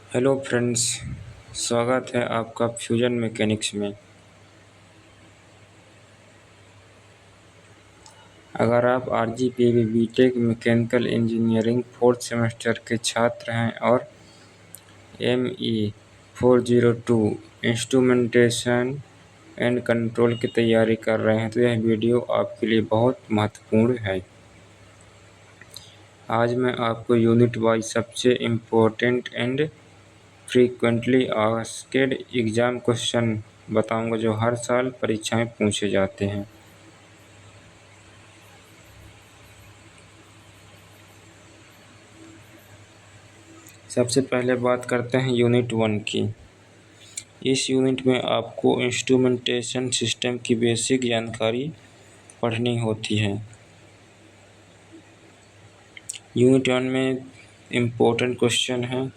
Hello friends, स्वागत है आपका फ्यूजन मैकेनिक्स में। अगर आप RGPV B Tech mechanical engineering fourth semester के छात्र हैं और एमई 402 इंस्ट्रूमेंटेशन एंड कंट्रोल की तैयारी कर रहे हैं तो यह वीडियो आपके लिए बहुत महत्वपूर्ण है। आज मैं आपको यूनिट वाइज सबसे important and frequently asked exam question बताऊंगा जो हर साल परीक्षा में पूछे जाते हैं। सबसे पहले बात करते हैं यूनिट 1 की। इस यूनिट में आपको इंस्ट्रूमेंटेशन सिस्टम की बेसिक जानकारी पढ़नी होती है। यूनिट 1 में इम्पोर्टेंट क्वेश्चन है,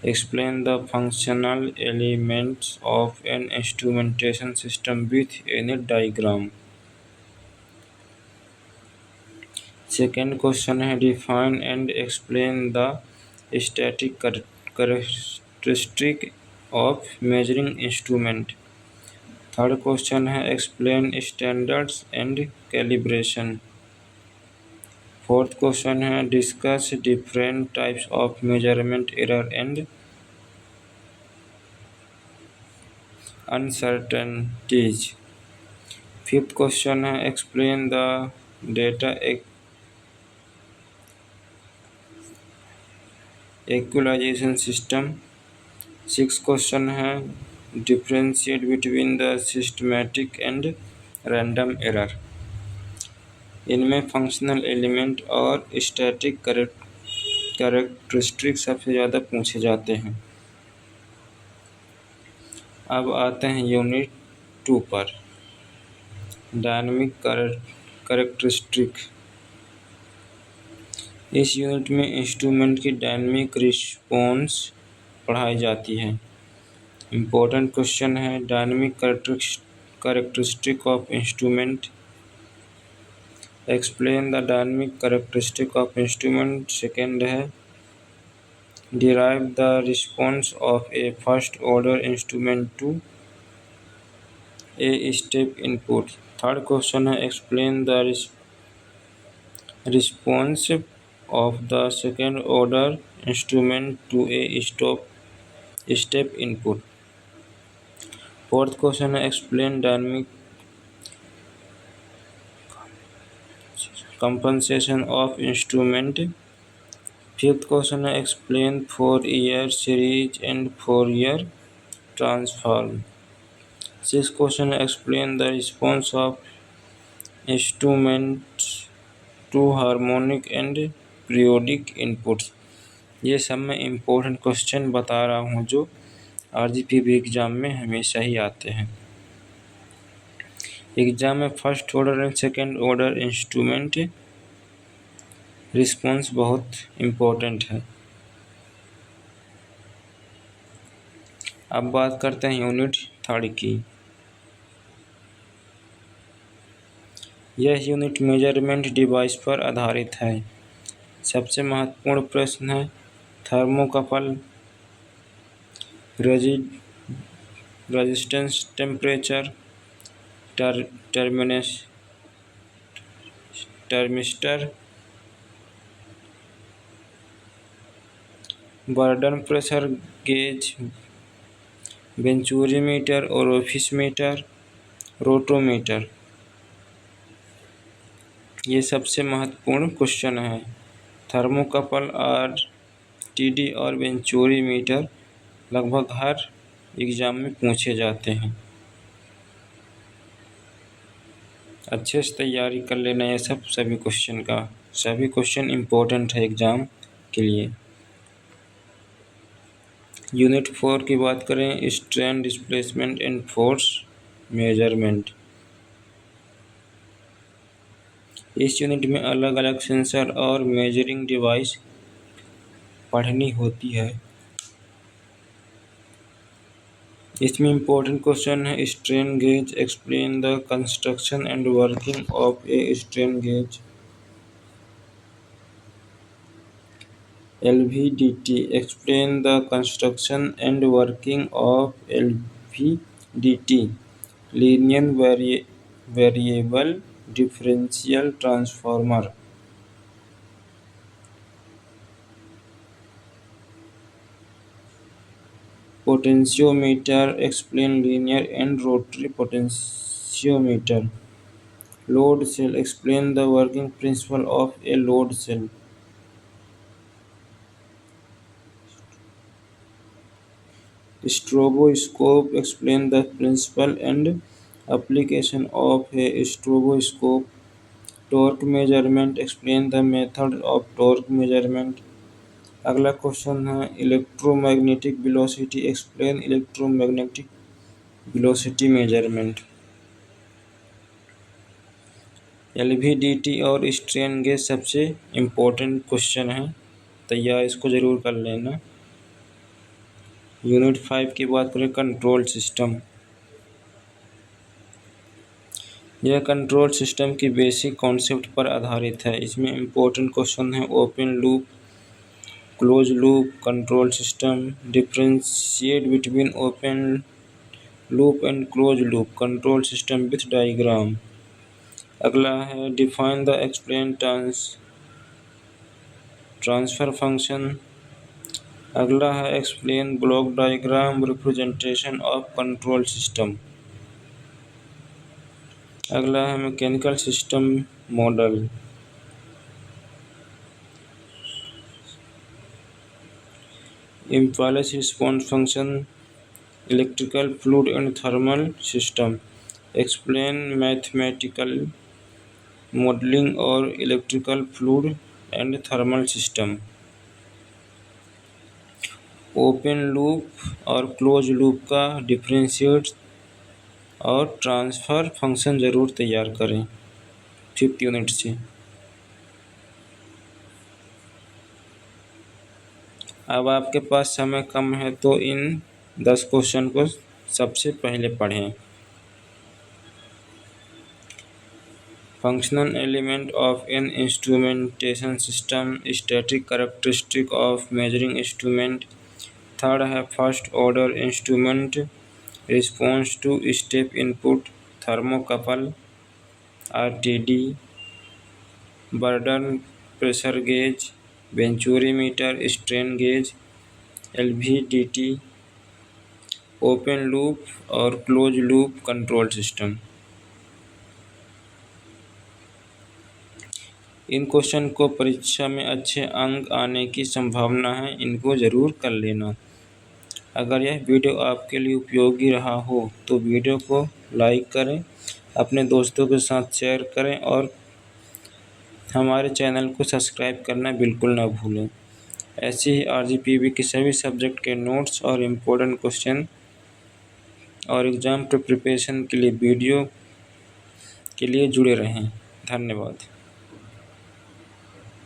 explain the functional elements of an instrumentation system with unit diagram. Second question है, define and explain the static characteristic of measuring instrument. Third question है, explain standards and calibration. Fourth question है, discuss different types of measurement error and uncertainties. Fifth question है, explain the data equalization system. Six question है, differentiate between the systematic and random error. इनमें functional element और static characteristic सबसे ज़्यादा पूछे जाते हैं। अब आते हैं यूनिट 2 पर, डायनामिक कैरेक्टरिस्टिक। इस यूनिट में इंस्ट्रूमेंट की डायनामिक रिस्पॉन्स पढ़ाई जाती है। इम्पोर्टेंट क्वेश्चन है, dynamic characteristic of instrument. Explain the dynamic characteristic of instrument. Second है, derive the response of a first order instrument to a step input. Third question है, explain the response of the second order instrument to a step input. Fourth question है, explain dynamic compensation of instrument. Fifth question है, explain Fourier series and Fourier transform. Sixth question है, explain the response of instruments to harmonic and periodic inputs. ये सब मैं important question बता रहा हूँ जो आरजीपीवी एग्ज़ाम में हमेशा ही आते हैं। एग्ज़ाम में first order and second order instrument response बहुत इम्पोर्टेंट है। अब बात करते हैं यूनिट 3 की। यह यूनिट मेजरमेंट डिवाइस पर आधारित है। सबसे महत्वपूर्ण प्रश्न है, thermocouple resistance temperature thermistor Bourdon pressure gauge venturimeter और ऑफिस मीटर रोटोमीटर। ये सबसे महत्वपूर्ण क्वेश्चन है। थर्मोकपल आरटीडी और वेंचुरी मीटर लगभग हर एग्ज़ाम में पूछे जाते हैं। अच्छे से तैयारी कर लेना ये सभी क्वेश्चन का। सभी क्वेश्चन इम्पोर्टेंट है एग्ज़ाम के लिए। यूनिट 4 की बात करें, strain displacement and force measurement. इस यूनिट में अलग अलग सेंसर और मेजरिंग डिवाइस पढ़नी होती है। इसमें इम्पोर्टेंट क्वेश्चन है, strain gauge. Explain the construction and working of a strain gauge. LVDT. Explain the construction and working of LVDT. Linear variable differential transformer. Potentiometer. Explain linear and rotary potentiometer. Load cell. Explain the working principle of a load cell. Stroboscope. Explain the principle and application of a stroboscope. Torque measurement. Explain the method of torque measurement. अगला question है electromagnetic velocity. Explain electromagnetic velocity measurement. LVDT और strain gauge सबसे important question है, तैयार इसको ज़रूर कर लेना. यूनिट 5 की बात करें कंट्रोल सिस्टम. यह कंट्रोल सिस्टम की बेसिक कॉन्सेप्ट पर आधारित है. इसमें इम्पोर्टेंट क्वेश्चन है open loop, close loop control system. Differentiate between open loop and close loop control system with diagram. अगला है define the explain transfer function. अगला है explain block diagram representation of control system. अगला है mechanical system model. Impulse response function, electrical fluid and thermal system. Explain mathematical modelling और electrical fluid and thermal system. Open loop और close loop का differentiate और transfer function ज़रूर तैयार करें 5th unit से. अब आपके पास समय कम है तो इन 10 क्वेश्चन को सबसे पहले पढ़ें. Functional element of an instrumentation system. Static characteristic of measuring instrument. Third है first order instrument response to step input. Thermocouple, RTD, Bourdon pressure gauge, venturimeter, strain gauge, LVDT, open loop और close loop control system. इन question को परीक्षा में अच्छे अंक आने की संभावना है, इनको ज़रूर कर लेना. अगर यह वीडियो आपके लिए उपयोगी रहा हो तो वीडियो को लाइक करें, अपने दोस्तों के साथ शेयर करें और हमारे चैनल को सब्सक्राइब करना बिल्कुल ना भूलें. ऐसे ही RGPV के सभी सब्जेक्ट के नोट्स और इम्पोर्टेंट क्वेश्चन और एग्ज़ाम प्रिपरेशन के लिए वीडियो के लिए जुड़े रहें. धन्यवाद.